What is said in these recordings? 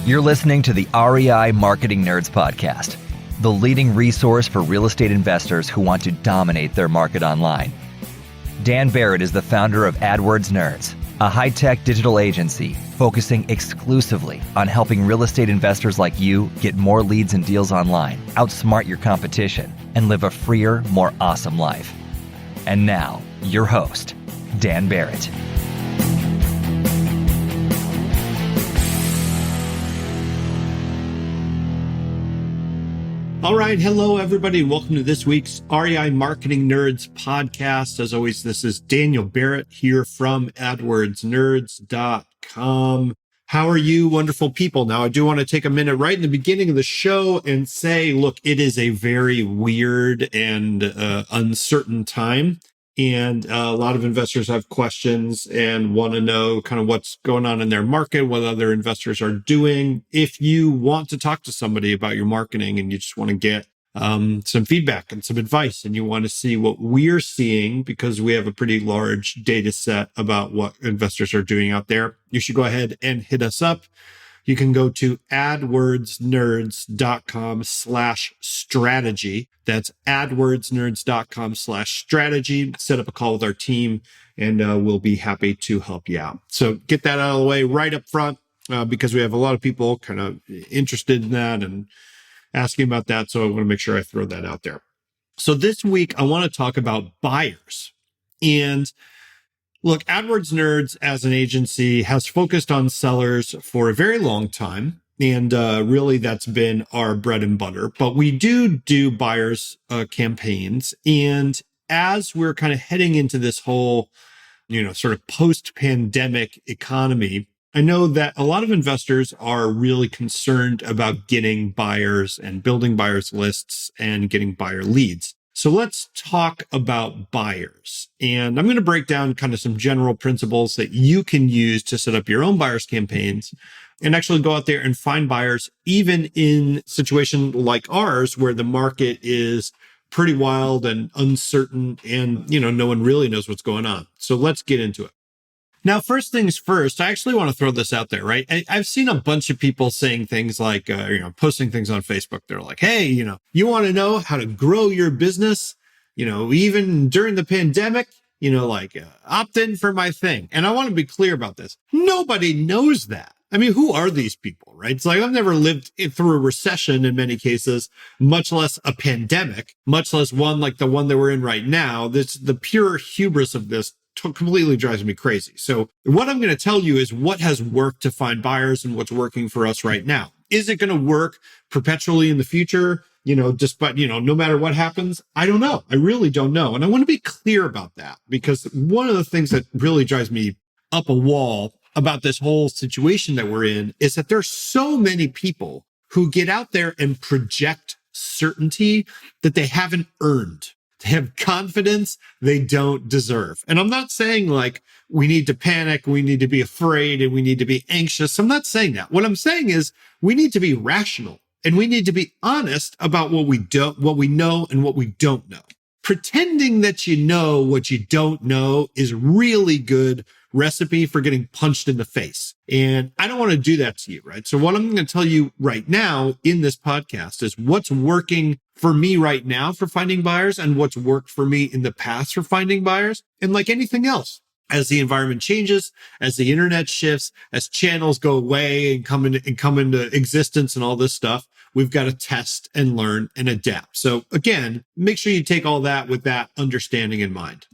You're listening to the REI Marketing Nerds Podcast, the leading resource for real estate investors who want to dominate their market online. Dan Barrett is the founder of AdWords Nerds, a high-tech digital agency focusing exclusively on helping real estate investors like you get more leads and deals online, outsmart your competition, and live a freer, more awesome life. And now, your host, Dan Barrett. All right. Hello, everybody. Welcome to this week's REI Marketing Nerds podcast. As always, this is Daniel Barrett here from AdWordsNerds.com. How are you, wonderful people? Now, I do want to take a minute right in the beginning of the show and say, look, it is a very weird and uncertain time. And a lot of investors have questions and want to know kind of what's going on in their market, what other investors are doing. If you want to talk to somebody about your marketing and you just want to get some feedback and some advice and you want to see what we're seeing because we have a pretty large data set about what investors are doing out there, you should go ahead and hit us up. You can go to adwordsnerds.com/strategy. That's adwordsnerds.com/strategy. Set up a call with our team and we'll be happy to help you out. So get that out of the way right up front because we have a lot of people kind of interested in that and asking about that. So I want to make sure I throw that out there. So this week, I want to talk about buyers. And look, AdWords Nerds as an agency has focused on sellers for a very long time. And really, that's been our bread and butter. But we do buyers campaigns. And as we're kind of heading into this whole, sort of post-pandemic economy, I know that a lot of investors are really concerned about getting buyers and building buyers lists and getting buyer leads. So let's talk about buyers. And I'm going to break down kind of some general principles that you can use to set up your own buyers campaigns and actually go out there and find buyers, even in a situation like ours, where the market is pretty wild and uncertain and, no one really knows what's going on. So let's get into it. Now, first things first, I actually want to throw this out there, right? I've seen a bunch of people saying things like, posting things on Facebook. They're like, hey, you want to know how to grow your business, even during the pandemic, opt in for my thing. And I want to be clear about this. Nobody knows that. I mean, who are these people, right? It's like I've never lived through a recession in many cases, much less a pandemic, much less one like the one that we're in right now. The pure hubris of this completely drives me crazy. So what I'm going to tell you is what has worked to find buyers and what's working for us right now. Is it going to work perpetually in the future? No matter what happens, I don't know. I really don't know. And I want to be clear about that because one of the things that really drives me up a wall about this whole situation that we're in is that there's so many people who get out there and project certainty that they haven't earned. They have confidence they don't deserve. And I'm not saying like we need to panic, we need to be afraid, and we need to be anxious. I'm not saying that. What I'm saying is we need to be rational and we need to be honest about what we know and what we don't know. Pretending that you know what you don't know is really good recipe for getting punched in the face. And I don't want to do that to you, right? So what I'm going to tell you right now in this podcast is what's working for me right now for finding buyers and what's worked for me in the past for finding buyers. And like anything else, as the environment changes, as the internet shifts, as channels go away and come into existence and all this stuff, we've got to test and learn and adapt. So again, make sure you take all that with that understanding in mind.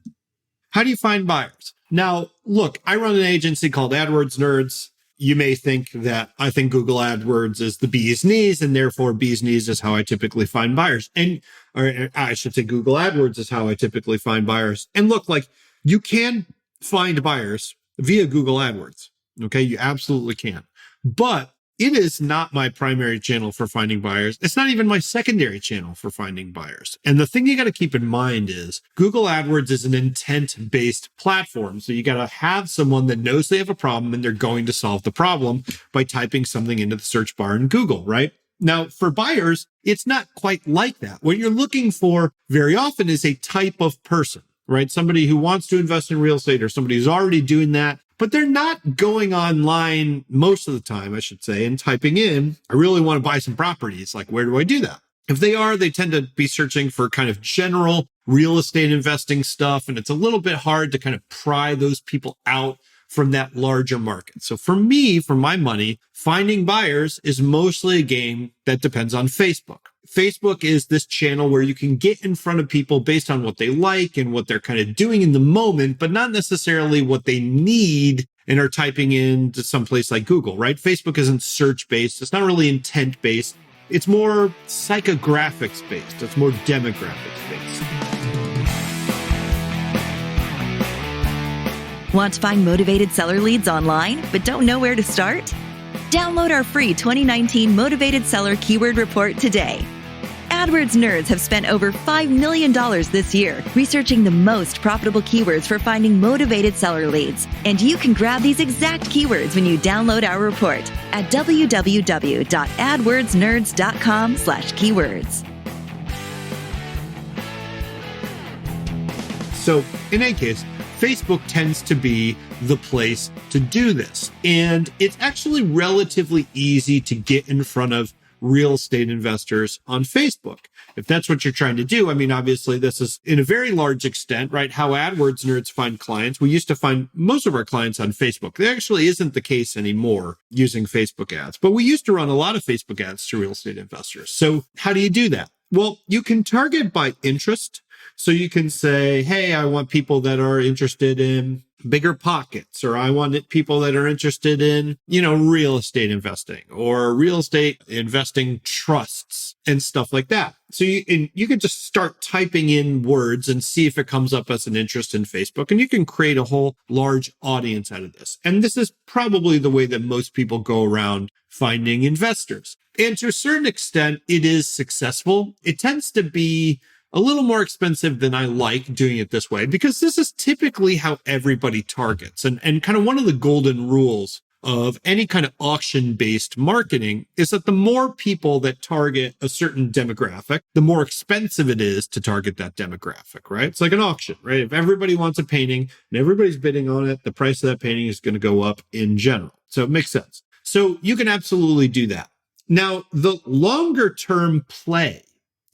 How do you find buyers? Now, look, I run an agency called AdWords Nerds. You may think that I think Google AdWords is the bee's knees, and therefore bee's knees is how I typically find buyers. Or I should say Google AdWords is how I typically find buyers. And look, like you can find buyers via Google AdWords. Okay, you absolutely can. But it is not my primary channel for finding buyers. It's not even my secondary channel for finding buyers. And the thing you got to keep in mind is Google AdWords is an intent-based platform. So you got to have someone that knows they have a problem and they're going to solve the problem by typing something into the search bar in Google, right? Now, for buyers, it's not quite like that. What you're looking for very often is a type of person. right? Somebody who wants to invest in real estate or somebody who's already doing that, but they're not going online most of the time, I should say, and typing in, I really want to buy some properties. Like, where do I do that? If they are, they tend to be searching for kind of general real estate investing stuff. And it's a little bit hard to kind of pry those people out from that larger market. So for me, for my money, finding buyers is mostly a game that depends on Facebook. Facebook is this channel where you can get in front of people based on what they like and what they're kind of doing in the moment, but not necessarily what they need and are typing into someplace like Google, right? Facebook isn't search-based. It's not really intent-based. It's more psychographics-based. It's more demographics-based. Want to find motivated seller leads online, but don't know where to start? Download our free 2019 Motivated Seller Keyword Report today. AdWords nerds have spent over $5 million this year researching the most profitable keywords for finding motivated seller leads. And you can grab these exact keywords when you download our report at www.adwordsnerds.com/keywords. So in any case, Facebook tends to be the place to do this. And it's actually relatively easy to get in front of real estate investors on Facebook. If that's what you're trying to do, I mean, obviously this is in a very large extent, right? How AdWords nerds find clients. We used to find most of our clients on Facebook. That actually isn't the case anymore using Facebook ads, but we used to run a lot of Facebook ads to real estate investors. So how do you do that? Well, you can target by interest. So you can say, hey, I want people that are interested in bigger pockets, or I want people that are interested in, real estate investing or real estate investing trusts and stuff like that. So you can just start typing in words and see if it comes up as an interest in Facebook, and you can create a whole large audience out of this. And this is probably the way that most people go around finding investors. And to a certain extent, it is successful. It tends to be a little more expensive than I like doing it this way, because this is typically how everybody targets. And kind of one of the golden rules of any kind of auction-based marketing is that the more people that target a certain demographic, the more expensive it is to target that demographic, right? It's like an auction, right? If everybody wants a painting and everybody's bidding on it, the price of that painting is going to go up in general. So it makes sense. So you can absolutely do that. Now, the longer-term play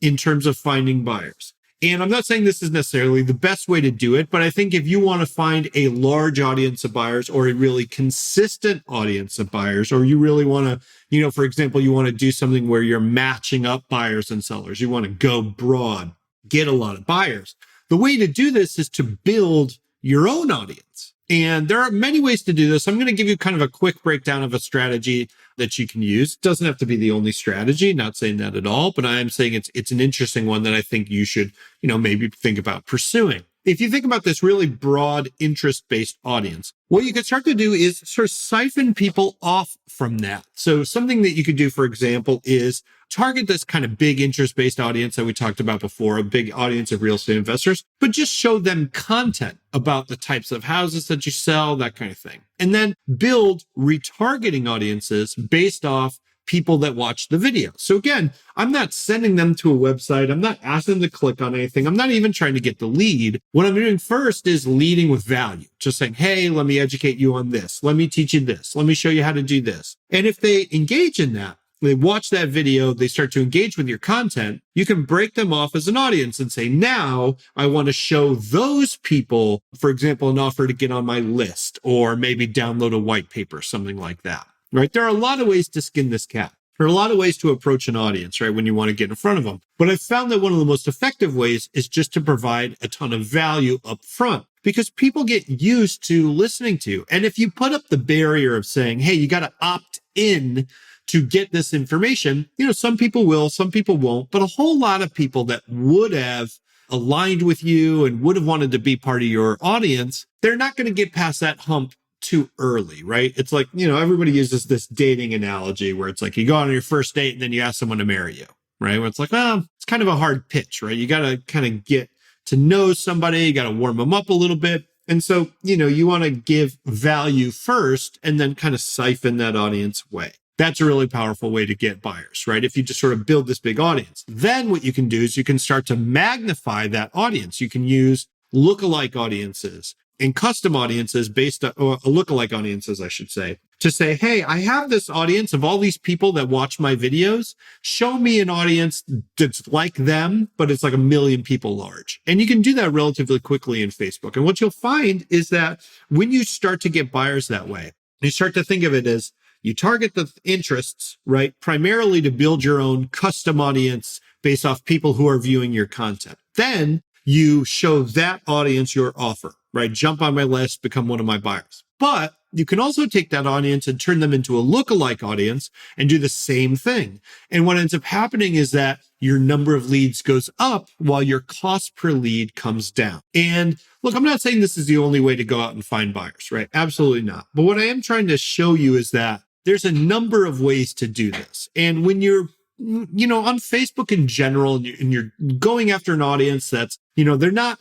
in terms of finding buyers. And I'm not saying this is necessarily the best way to do it, but I think if you want to find a large audience of buyers or a really consistent audience of buyers, or you really want to, for example, you want to do something where you're matching up buyers and sellers, you want to go broad, get a lot of buyers. The way to do this is to build your own audience. And there are many ways to do this. I'm going to give you kind of a quick breakdown of a strategy that you can use. It doesn't have to be the only strategy, not saying that at all, but I am saying it's an interesting one that I think you should, maybe think about pursuing. If you think about this really broad interest-based audience, what you could start to do is sort of siphon people off from that. So something that you could do, for example, is target this kind of big interest-based audience that we talked about before, a big audience of real estate investors, but just show them content about the types of houses that you sell, that kind of thing. And then build retargeting audiences based off people that watch the video. So again, I'm not sending them to a website. I'm not asking them to click on anything. I'm not even trying to get the lead. What I'm doing first is leading with value. Just saying, hey, let me educate you on this. Let me teach you this. Let me show you how to do this. And if they engage in that, they watch that video, they start to engage with your content, you can break them off as an audience and say, now I want to show those people, for example, an offer to get on my list, or maybe download a white paper, something like that. Right? There are a lot of ways to skin this cat. There are a lot of ways to approach an audience, right, when you want to get in front of them. But I've found that one of the most effective ways is just to provide a ton of value up front, because people get used to listening to you. And if you put up the barrier of saying, hey, you got to opt in to get this information, some people will, some people won't, but a whole lot of people that would have aligned with you and would have wanted to be part of your audience, they're not going to get past that hump too early, right? It's like, everybody uses this dating analogy where it's like you go on your first date and then you ask someone to marry you, right? Where it's like, well, it's kind of a hard pitch, right? You got to kind of get to know somebody, you got to warm them up a little bit. And so, you want to give value first and then kind of siphon that audience away. That's a really powerful way to get buyers, right? If you just sort of build this big audience, then what you can do is you can start to magnify that audience. You can use lookalike audiences and custom audiences based on, or lookalike audiences, I should say, to say, hey, I have this audience of all these people that watch my videos. Show me an audience that's like them, but it's like 1 million people large. And you can do that relatively quickly in Facebook. And what you'll find is that when you start to get buyers that way, you start to think of it as you target the interests, right? Primarily to build your own custom audience based off people who are viewing your content. Then you show that audience your offer, right? Jump on my list, become one of my buyers. But you can also take that audience and turn them into a lookalike audience and do the same thing. And what ends up happening is that your number of leads goes up while your cost per lead comes down. And look, I'm not saying this is the only way to go out and find buyers, right? Absolutely not. But what I am trying to show you is that there's a number of ways to do this. And when you're on Facebook in general, and you're going after an audience that's, they're not,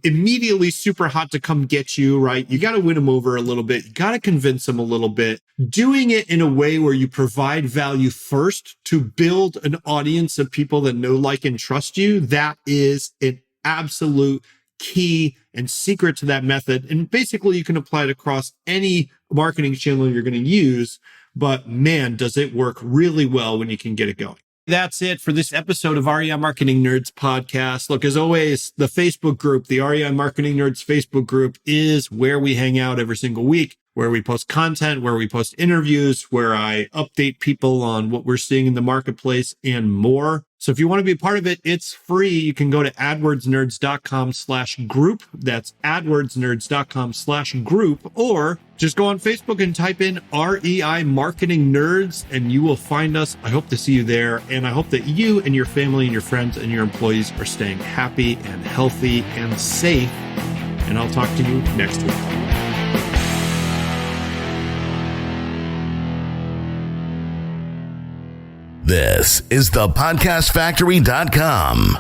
immediately super hot to come get you, right? You got to win them over a little bit. You got to convince them a little bit. Doing it in a way where you provide value first to build an audience of people that know, like, and trust you. That is an absolute key and secret to that method. And basically you can apply it across any marketing channel you're going to use. But man, does it work really well when you can get it going. That's it for this episode of REI Marketing Nerds podcast. Look, as always, the Facebook group, the REI Marketing Nerds Facebook group, is where we hang out every single week, where we post content, where we post interviews, where I update people on what we're seeing in the marketplace and more. So if you want to be a part of it, it's free. You can go to adwordsnerds.com/group. That's adwordsnerds.com/group, or just go on Facebook and type in REI Marketing Nerds and you will find us. I hope to see you there. And I hope that you and your family and your friends and your employees are staying happy and healthy and safe. And I'll talk to you next week. This is thepodcastfactory.com.